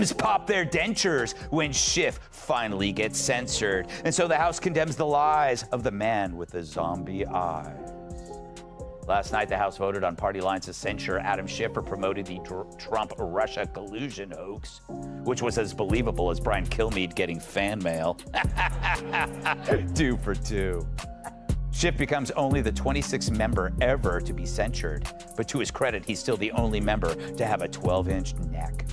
Dems pop their dentures when Schiff finally gets censored. And so the House condemns the lies of the man with the zombie eyes. Last night, the House voted on party lines to censure Adam Schiff for promoting the Trump-Russia collusion hoax, which was as believable as Brian Kilmeade getting fan mail. 2 for 2. Schiff becomes only the 26th member ever to be censured, but to his credit, he's still the only member to have a 12-inch neck.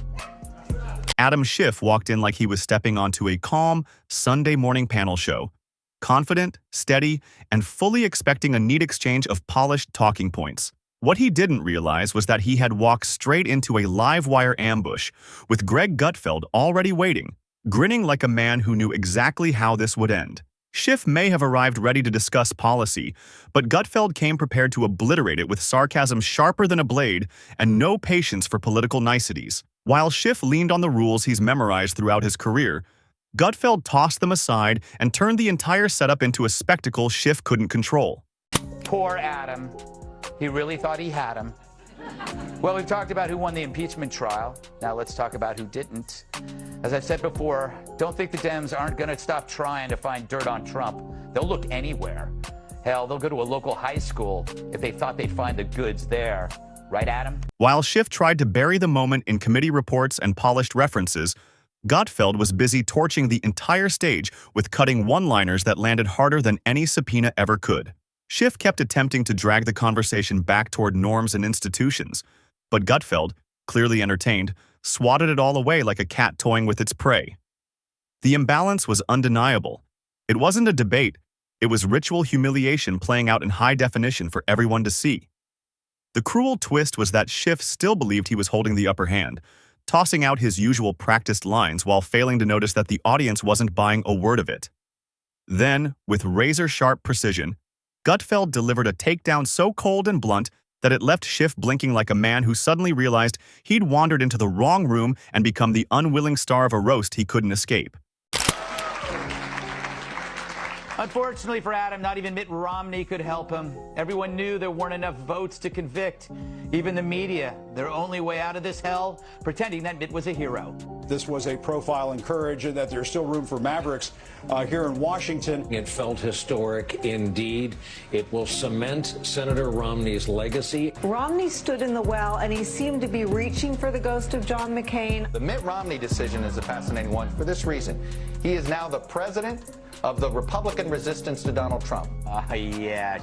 Adam Schiff walked in like he was stepping onto a calm, Sunday morning panel show. Confident, steady, and fully expecting a neat exchange of polished talking points. What he didn't realize was that he had walked straight into a live-wire ambush, with Greg Gutfeld already waiting, grinning like a man who knew exactly how this would end. Schiff may have arrived ready to discuss policy, but Gutfeld came prepared to obliterate it with sarcasm sharper than a blade and no patience for political niceties. While Schiff leaned on the rules he's memorized throughout his career, Gutfeld tossed them aside and turned the entire setup into a spectacle Schiff couldn't control. Poor Adam. He really thought he had him. Well, we've talked about who won the impeachment trial. Now let's talk about who didn't. As I've said before, don't think the Dems aren't going to stop trying to find dirt on Trump. They'll look anywhere. Hell, they'll go to a local high school if they thought they'd find the goods there. Right, Adam? While Schiff tried to bury the moment in committee reports and polished references, Gutfeld was busy torching the entire stage with cutting one-liners that landed harder than any subpoena ever could. Schiff kept attempting to drag the conversation back toward norms and institutions, but Gutfeld, clearly entertained, swatted it all away like a cat toying with its prey. The imbalance was undeniable. It wasn't a debate, it was ritual humiliation playing out in high definition for everyone to see. The cruel twist was that Schiff still believed he was holding the upper hand, tossing out his usual practiced lines while failing to notice that the audience wasn't buying a word of it. Then, with razor-sharp precision, Gutfeld delivered a takedown so cold and blunt that it left Schiff blinking like a man who suddenly realized he'd wandered into the wrong room and become the unwilling star of a roast he couldn't escape. Unfortunately for Adam, not even Mitt Romney could help him. Everyone knew there weren't enough votes to convict. Even the media, their only way out of this hell, pretending that Mitt was a hero. This was a profile in courage and that there's still room for mavericks here in Washington. It felt historic indeed. It will cement Senator Romney's legacy. Romney stood in the well and he seemed to be reaching for the ghost of John McCain. The Mitt Romney decision is a fascinating one for this reason. He is now the president of the Republican resistance to Donald Trump. Yeah.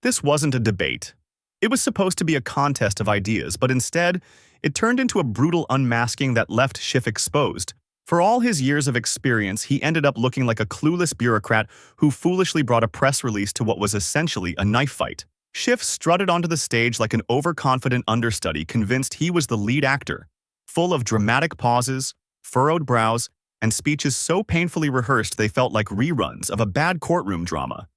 This wasn't a debate. It was supposed to be a contest of ideas, but instead, it turned into a brutal unmasking that left Schiff exposed. For all his years of experience, he ended up looking like a clueless bureaucrat who foolishly brought a press release to what was essentially a knife fight. Schiff strutted onto the stage like an overconfident understudy convinced he was the lead actor, full of dramatic pauses, furrowed brows, and speeches so painfully rehearsed they felt like reruns of a bad courtroom drama.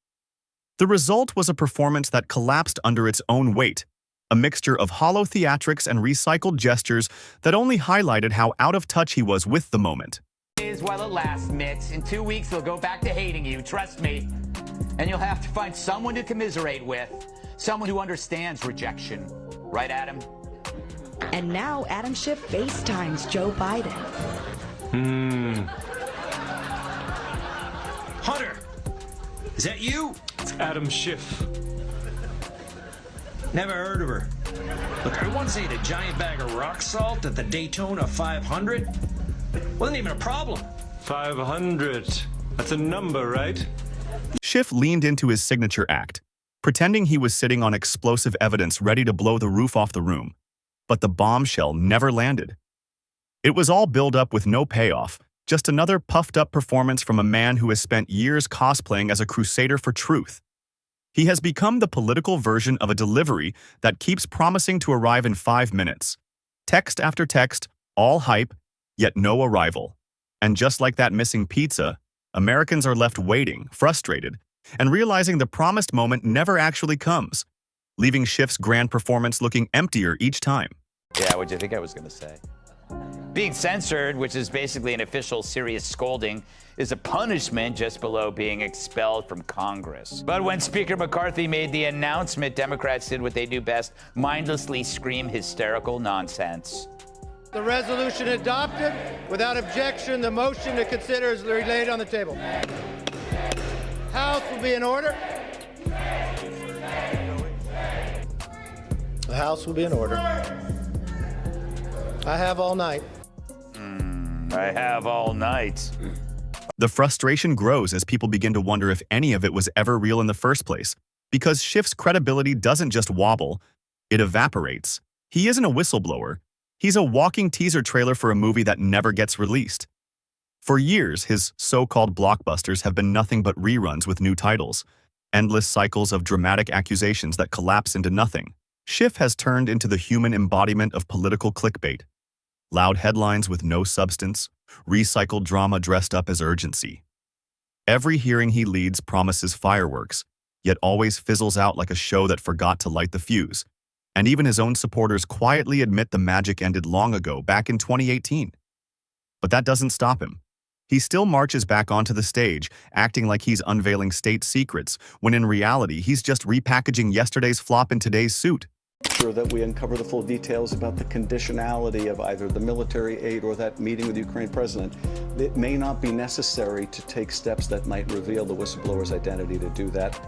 The result was a performance that collapsed under its own weight, a mixture of hollow theatrics and recycled gestures that only highlighted how out of touch he was with the moment. Is while it lasts, Mitt. In 2 weeks, they'll go back to hating you, trust me. And you'll have to find someone to commiserate with, someone who understands rejection. Right, Adam? And now Adam Schiff FaceTimes Joe Biden. Hunter, is that you? It's Adam Schiff. Never heard of her. Look, I once ate a giant bag of rock salt at the Daytona 500. Wasn't even a problem. 500. That's a number, right? Schiff leaned into his signature act, pretending he was sitting on explosive evidence ready to blow the roof off the room. But the bombshell never landed. It was all built up with no payoff, just another puffed-up performance from a man who has spent years cosplaying as a crusader for truth. He has become the political version of a delivery that keeps promising to arrive in 5 minutes. Text after text, all hype, yet no arrival. And just like that missing pizza, Americans are left waiting, frustrated, and realizing the promised moment never actually comes, leaving Schiff's grand performance looking emptier each time. Yeah, what'd you think I was going to say? Being censored, which is basically an official serious scolding, is a punishment just below being expelled from Congress. But when Speaker McCarthy made the announcement, Democrats did what they do best, mindlessly scream hysterical nonsense. The resolution adopted. Without objection, the motion to consider is laid on the table. House will be in order. The House will be in order. I have all night. I have all night. The frustration grows as people begin to wonder if any of it was ever real in the first place, because Schiff's credibility doesn't just wobble, it evaporates. He isn't a whistleblower. He's a walking teaser trailer for a movie that never gets released. For years, his so-called blockbusters have been nothing but reruns with new titles, endless cycles of dramatic accusations that collapse into nothing. Schiff has turned into the human embodiment of political clickbait. Loud headlines with no substance, recycled drama dressed up as urgency. Every hearing he leads promises fireworks, yet always fizzles out like a show that forgot to light the fuse. And even his own supporters quietly admit the magic ended long ago, back in 2018. But that doesn't stop him. He still marches back onto the stage, acting like he's unveiling state secrets, when in reality, he's just repackaging yesterday's flop in today's suit. Sure that we uncover the full details about the conditionality of either the military aid or that meeting with the Ukraine president. It may not be necessary to take steps that might reveal the whistleblower's identity to do that.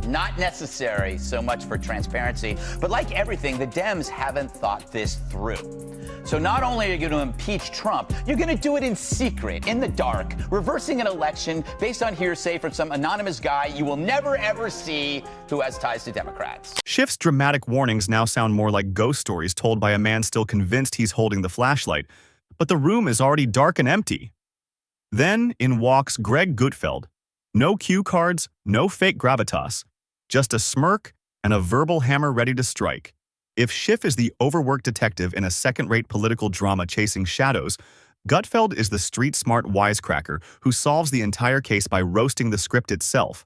Not necessary, so much for transparency. But like everything, the Dems haven't thought this through. So not only are you going to impeach Trump, you're going to do it in secret, in the dark, reversing an election based on hearsay from some anonymous guy you will never, ever see who has ties to Democrats. Schiff's dramatic warnings now sound more like ghost stories told by a man still convinced he's holding the flashlight, but the room is already dark and empty. Then in walks Greg Gutfeld. No cue cards, no fake gravitas, just a smirk and a verbal hammer ready to strike. If Schiff is the overworked detective in a second-rate political drama chasing shadows, Gutfeld is the street-smart wisecracker who solves the entire case by roasting the script itself.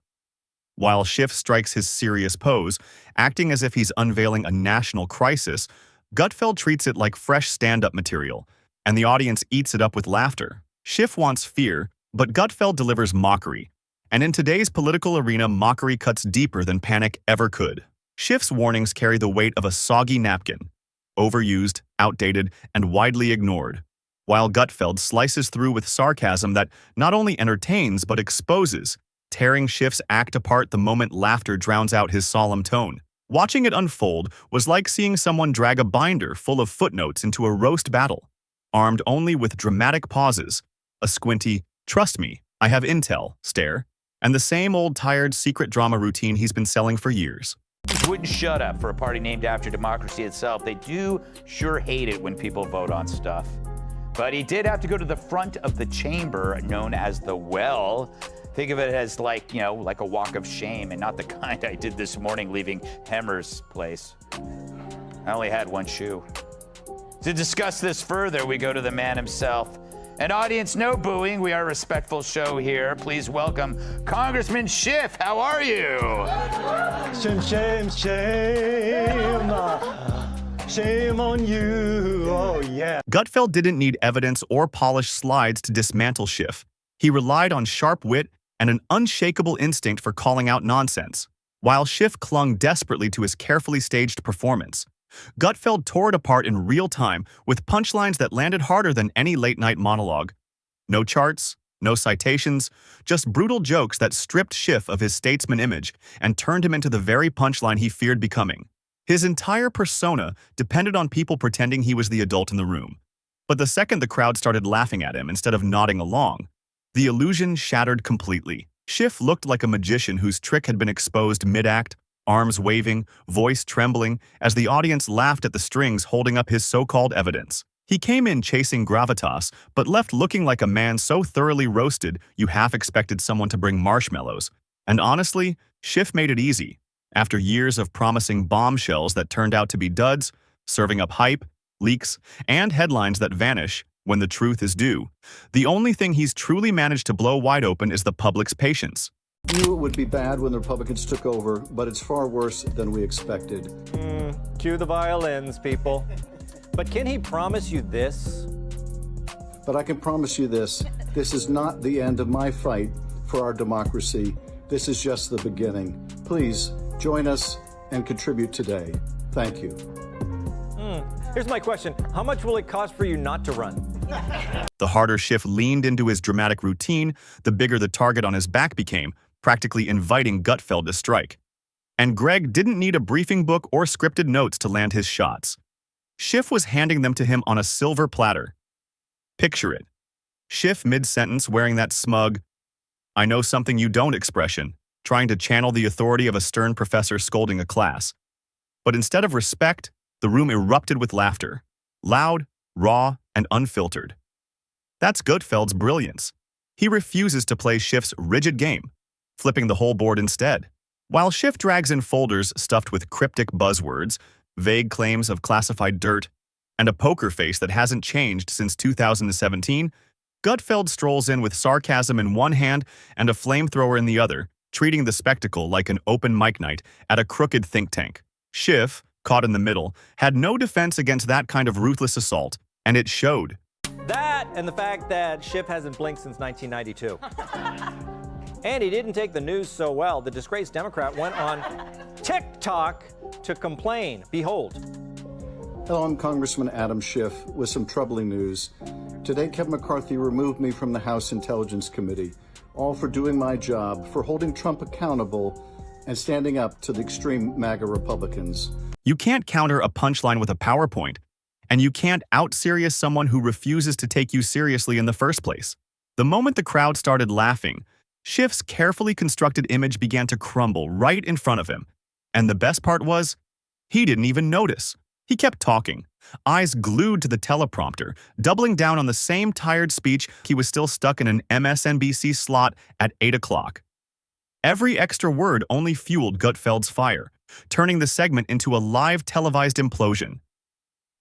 While Schiff strikes his serious pose, acting as if he's unveiling a national crisis, Gutfeld treats it like fresh stand-up material, and the audience eats it up with laughter. Schiff wants fear, but Gutfeld delivers mockery. And in today's political arena, mockery cuts deeper than panic ever could. Schiff's warnings carry the weight of a soggy napkin, overused, outdated, and widely ignored, while Gutfeld slices through with sarcasm that not only entertains but exposes, tearing Schiff's act apart the moment laughter drowns out his solemn tone. Watching it unfold was like seeing someone drag a binder full of footnotes into a roast battle, armed only with dramatic pauses, a squinty, "Trust me, I have intel" stare, and the same old tired secret drama routine he's been selling for years. Wouldn't shut up for a party named after democracy itself. They do sure hate it when people vote on stuff. But he did have to go to the front of the chamber known as the well. Think of it as like a walk of shame, and not the kind I did this morning leaving Hemmer's place. I only had one shoe. To discuss this further, we go to the man himself. An audience, no booing. We are a respectful show here. Please welcome Congressman Schiff. How are you? Shame, shame, shame. Shame on you. Oh, yeah. Gutfeld didn't need evidence or polished slides to dismantle Schiff. He relied on sharp wit and an unshakable instinct for calling out nonsense, while Schiff clung desperately to his carefully staged performance. Gutfeld tore it apart in real time with punchlines that landed harder than any late-night monologue. No charts, no citations, just brutal jokes that stripped Schiff of his statesman image and turned him into the very punchline he feared becoming. His entire persona depended on people pretending he was the adult in the room. But the second the crowd started laughing at him instead of nodding along, the illusion shattered completely. Schiff looked like a magician whose trick had been exposed mid-act, arms waving, voice trembling, as the audience laughed at the strings holding up his so-called evidence. He came in chasing gravitas, but left looking like a man so thoroughly roasted you half expected someone to bring marshmallows. And honestly, Schiff made it easy. After years of promising bombshells that turned out to be duds, serving up hype, leaks, and headlines that vanish when the truth is due, the only thing he's truly managed to blow wide open is the public's patience. We knew it would be bad when the Republicans took over, but it's far worse than we expected. Cue the violins, people. But can he promise you this? But I can promise you this. This is not the end of my fight for our democracy. This is just the beginning. Please join us and contribute today. Thank you. Here's my question. How much will it cost for you not to run? The harder Schiff leaned into his dramatic routine, the bigger the target on his back became, practically inviting Gutfeld to strike. And Greg didn't need a briefing book or scripted notes to land his shots. Schiff was handing them to him on a silver platter. Picture it. Schiff mid-sentence wearing that smug, "I know something you don't" expression, trying to channel the authority of a stern professor scolding a class. But instead of respect, the room erupted with laughter. Loud, raw, and unfiltered. That's Gutfeld's brilliance. He refuses to play Schiff's rigid game, flipping the whole board instead. While Schiff drags in folders stuffed with cryptic buzzwords, vague claims of classified dirt, and a poker face that hasn't changed since 2017, Gutfeld strolls in with sarcasm in one hand and a flamethrower in the other, treating the spectacle like an open mic night at a crooked think tank. Schiff, caught in the middle, had no defense against that kind of ruthless assault, and it showed. That and the fact that Schiff hasn't blinked since 1992. And he didn't take the news so well. The disgraced Democrat went on TikTok to complain. Behold. Hello, I'm Congressman Adam Schiff with some troubling news. Today, Kevin McCarthy removed me from the House Intelligence Committee, all for doing my job, for holding Trump accountable and standing up to the extreme MAGA Republicans. You can't counter a punchline with a PowerPoint, and you can't out-serious someone who refuses to take you seriously in the first place. The moment the crowd started laughing, Schiff's carefully constructed image began to crumble right in front of him. And the best part was, he didn't even notice. He kept talking, eyes glued to the teleprompter, doubling down on the same tired speech. He was still stuck in an MSNBC slot at 8 o'clock. Every extra word only fueled Gutfeld's fire, turning the segment into a live televised implosion.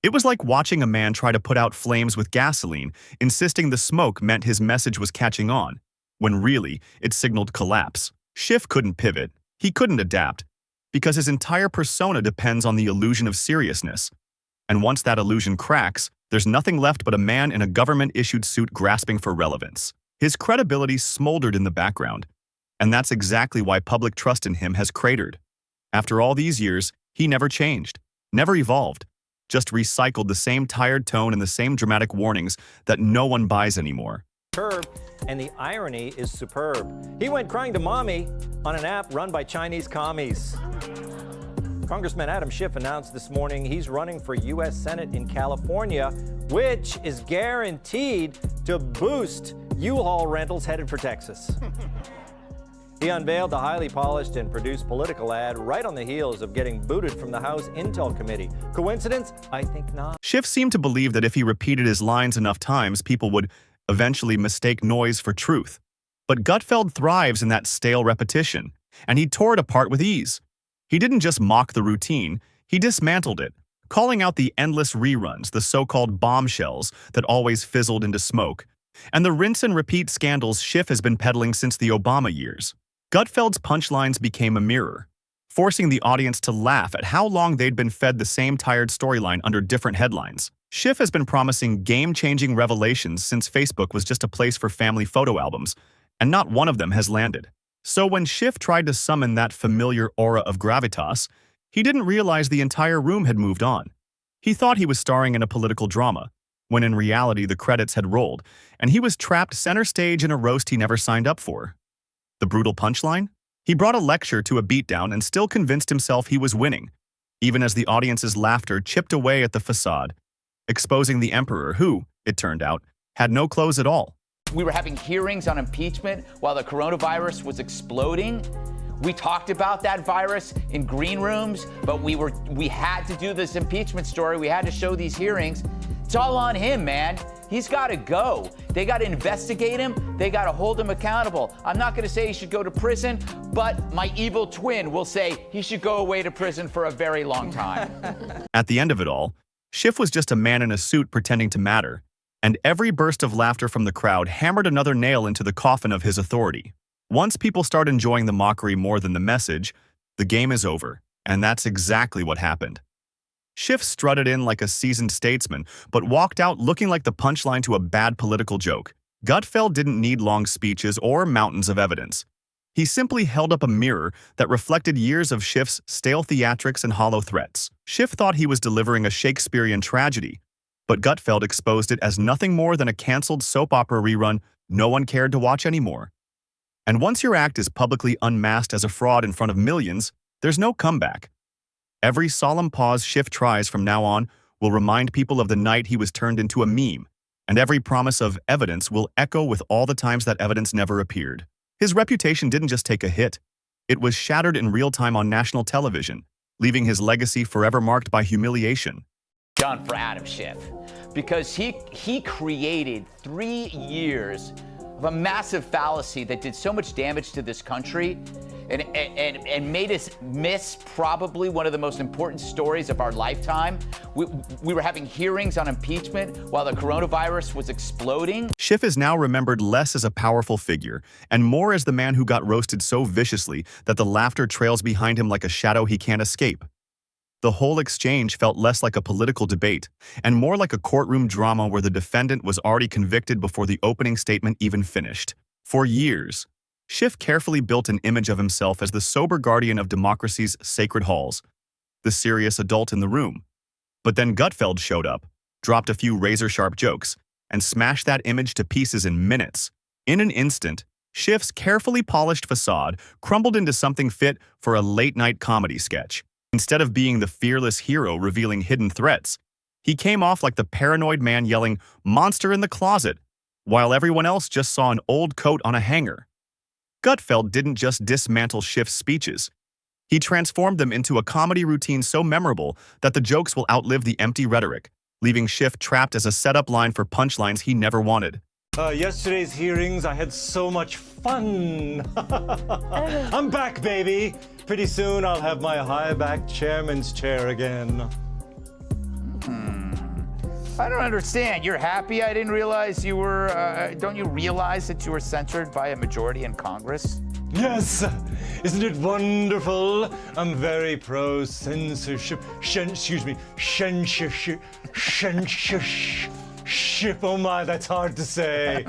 It was like watching a man try to put out flames with gasoline, insisting the smoke meant his message was catching on, when really it signaled collapse. Schiff couldn't pivot, he couldn't adapt, because his entire persona depends on the illusion of seriousness. And once that illusion cracks, there's nothing left but a man in a government-issued suit grasping for relevance. His credibility smoldered in the background, and that's exactly why public trust in him has cratered. After all these years, he never changed, never evolved, just recycled the same tired tone and the same dramatic warnings that no one buys anymore. And the irony is superb. He went crying to mommy on an app run by Chinese commies. Congressman Adam Schiff announced this morning he's running for U.S. Senate in California, which is guaranteed to boost U-Haul rentals headed for Texas. He unveiled the highly polished and produced political ad right on the heels of getting booted from the House Intel Committee. Coincidence? I think not. Schiff seemed to believe that if he repeated his lines enough times, people would eventually mistake noise for truth. But Gutfeld thrives in that stale repetition, and he tore it apart with ease. He didn't just mock the routine, he dismantled it, calling out the endless reruns, the so-called bombshells that always fizzled into smoke, and the rinse-and-repeat scandals Schiff has been peddling since the Obama years. Gutfeld's punchlines became a mirror, forcing the audience to laugh at how long they'd been fed the same tired storyline under different headlines. Schiff has been promising game-changing revelations since Facebook was just a place for family photo albums, and not one of them has landed. So when Schiff tried to summon that familiar aura of gravitas, he didn't realize the entire room had moved on. He thought he was starring in a political drama, when in reality the credits had rolled, and he was trapped center stage in a roast he never signed up for. The brutal punchline? He brought a lecture to a beatdown and still convinced himself he was winning, even as the audience's laughter chipped away at the facade, exposing the emperor who, it turned out, had no clothes at all. We were having hearings on impeachment while the coronavirus was exploding. We talked about that virus in green rooms, but we had to do this impeachment story. We had to show these hearings. It's all on him, man. He's got to go. They got to investigate him. They got to hold him accountable. I'm not going to say he should go to prison, but my evil twin will say he should go away to prison for a very long time. At the end of it all, Schiff was just a man in a suit pretending to matter, and every burst of laughter from the crowd hammered another nail into the coffin of his authority. Once people start enjoying the mockery more than the message, the game is over, and that's exactly what happened. Schiff strutted in like a seasoned statesman, but walked out looking like the punchline to a bad political joke. Gutfeld didn't need long speeches or mountains of evidence. He simply held up a mirror that reflected years of Schiff's stale theatrics and hollow threats. Schiff thought he was delivering a Shakespearean tragedy, but Gutfeld exposed it as nothing more than a canceled soap opera rerun no one cared to watch anymore. And once your act is publicly unmasked as a fraud in front of millions, there's no comeback. Every solemn pause Schiff tries from now on will remind people of the night he was turned into a meme, and every promise of evidence will echo with all the times that evidence never appeared. His reputation didn't just take a hit, it was shattered in real time on national television, leaving his legacy forever marked by humiliation. Done for Adam Schiff, because he created 3 years of a massive fallacy that did so much damage to this country and made us miss probably one of the most important stories of our lifetime. We were having hearings on impeachment while the coronavirus was exploding. Schiff is now remembered less as a powerful figure and more as the man who got roasted so viciously that the laughter trails behind him like a shadow he can't escape. The whole exchange felt less like a political debate and more like a courtroom drama where the defendant was already convicted before the opening statement even finished. For years, Schiff carefully built an image of himself as the sober guardian of democracy's sacred halls, the serious adult in the room. But then Gutfeld showed up, dropped a few razor-sharp jokes, and smashed that image to pieces in minutes. In an instant, Schiff's carefully polished facade crumbled into something fit for a late-night comedy sketch. Instead of being the fearless hero revealing hidden threats, he came off like the paranoid man yelling, "Monster in the closet," while everyone else just saw an old coat on a hanger. Gutfeld didn't just dismantle Schiff's speeches. He transformed them into a comedy routine so memorable that the jokes will outlive the empty rhetoric, leaving Schiff trapped as a setup line for punchlines he never wanted. Yesterday's hearings, I had so much fun. I'm back, baby. Pretty soon I'll have my high-back chairman's chair again. I don't understand. You're happy? I didn't realize you were, don't you realize that you were censored by a majority in Congress? Yes! Isn't it wonderful? I'm very pro-censorship. Censorship. Oh my, that's hard to say.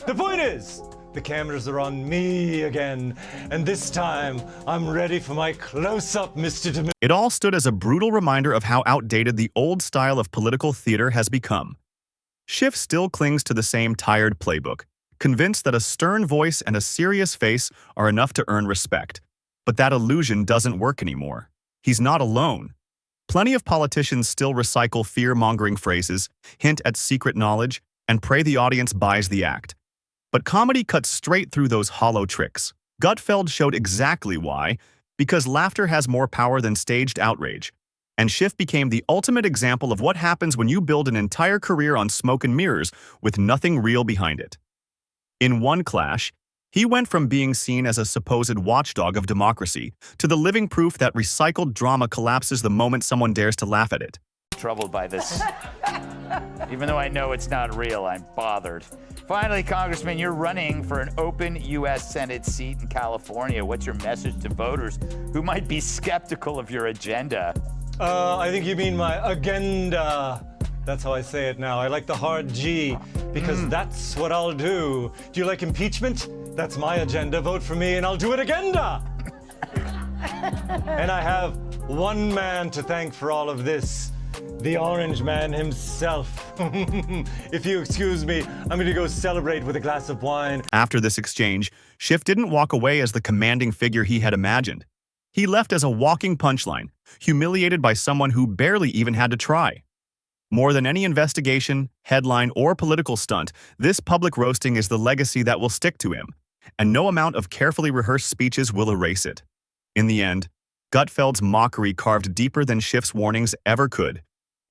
The point is, the cameras are on me again, and this time I'm ready for my close-up, Mr. Demille. It all stood as a brutal reminder of how outdated the old style of political theater has become. Schiff still clings to the same tired playbook, convinced that a stern voice and a serious face are enough to earn respect. But that illusion doesn't work anymore. He's not alone. Plenty of politicians still recycle fear-mongering phrases, hint at secret knowledge, and pray the audience buys the act. But comedy cuts straight through those hollow tricks. Gutfeld showed exactly why, because laughter has more power than staged outrage. And Schiff became the ultimate example of what happens when you build an entire career on smoke and mirrors with nothing real behind it. In one clash, he went from being seen as a supposed watchdog of democracy to the living proof that recycled drama collapses the moment someone dares to laugh at it. Troubled by this. Even though I know it's not real, I'm bothered. Finally, Congressman, you're running for an open U.S. Senate seat in California. What's your message to voters who might be skeptical of your agenda? I think you mean my agenda. That's how I say it now. I like the hard G, because that's what I'll do. Do you like impeachment? That's my agenda. Vote for me and I'll do it agenda. And I have one man to thank for all of this. The Orange Man himself. If you excuse me, I'm going to go celebrate with a glass of wine. After this exchange, Schiff didn't walk away as the commanding figure he had imagined. He left as a walking punchline, humiliated by someone who barely even had to try. More than any investigation, headline, or political stunt, this public roasting is the legacy that will stick to him, and no amount of carefully rehearsed speeches will erase it. In the end, Gutfeld's mockery carved deeper than Schiff's warnings ever could,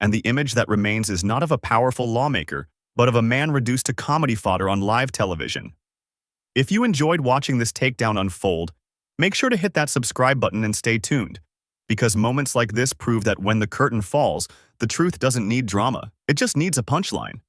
and the image that remains is not of a powerful lawmaker, but of a man reduced to comedy fodder on live television. If you enjoyed watching this takedown unfold, make sure to hit that subscribe button and stay tuned, because moments like this prove that when the curtain falls, the truth doesn't need drama, it just needs a punchline.